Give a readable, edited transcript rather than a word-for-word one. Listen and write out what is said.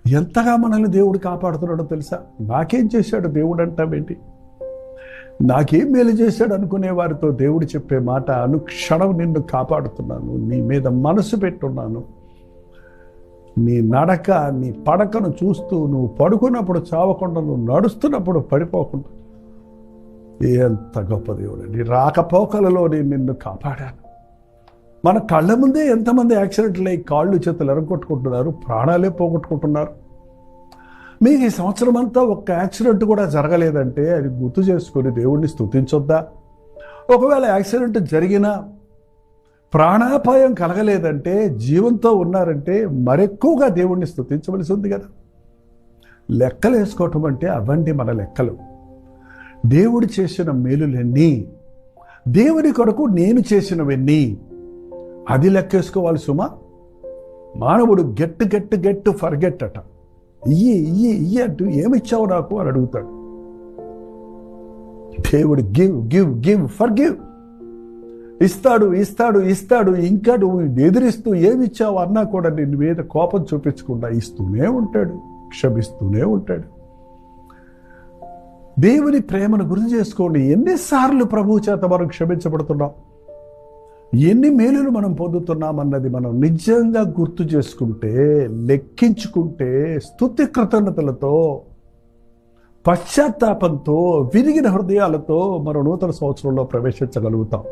ఎంతగా మనల్ని దేవుడు కాపాడుతున్నాడో తెలుసా? నాకేం చేశాడు దేవుడు అంటావేంటి? నాకేం మేలు చేశాడు అనుకునే వారితో దేవుడు చెప్పే మాట, అనుక్షణం నిన్ను కాపాడుతున్నాను, నీ మీద మనసు పెట్టున్నాను, నీ నడక నీ పడకను చూస్తూ నువ్వు పడుకున్నప్పుడు చావకుండా, నువ్వు నడుస్తున్నప్పుడు పడిపోకుండా. ఎంత గొప్ప దేవుడు! నీ రాకపోకలలో నేను నిన్ను కాపాడాను. మన కళ్ళ ముందే ఎంతమంది యాక్సిడెంట్లు అయ్యి కాళ్ళు చేతులు ఎరగొట్టుకుంటున్నారు, ప్రాణాలే పోగొట్టుకుంటున్నారు. మీకు ఈ సంవత్సరం అంతా ఒక్క యాక్సిడెంట్ కూడా జరగలేదంటే అది గుర్తు చేసుకొని దేవుడిని స్తుతించొద్దా? ఒకవేళ యాక్సిడెంట్ జరిగినా ప్రాణాపాయం కలగలేదంటే, జీవంతో ఉన్నారంటే మరెక్కువగా దేవుడిని స్తుతించవలసి ఉంది కదా. లెక్కలు వేసుకోవటం అంటే అవండి మన లెక్కలు. దేవుడు చేసిన మేలులెన్ని, దేవుని కొరకు నేను చేసినవన్నీ, అది లెక్కేసుకోవాలి సుమా. మానవుడు గెట్ ఫర్గెట్ అట. ఇయ్యి అంటూ ఏమిచ్చావు నాకు అని అడుగుతాడు. దేవుడు గివ్ ఫర్గివ్, ఇస్తాడు. ఇంకా నువ్వు ఎదిరిస్తూ ఏమిచ్చావు అన్నా కూడా నిన్ను మీద కోపం చూపించకుండా ఇస్తూనే ఉంటాడు, క్షమిస్తూనే ఉంటాడు. దేవుని ప్రేమను గుర్తు చేసుకోండి. ఎన్నిసార్లు ప్రభువు చేత మనం క్షమించబడుతున్నాం, ఎన్ని మేలులు మనం పొందుతున్నామన్నది మనం నిజంగా గుర్తు చేసుకుంటే, లెక్కించుకుంటే, స్తుతి కృతజ్ఞతలతో, పశ్చాత్తాపంతో, విరిగిన హృదయాలతో మనం నూతన సంవత్సరంలో ప్రవేశించగలుగుతాం.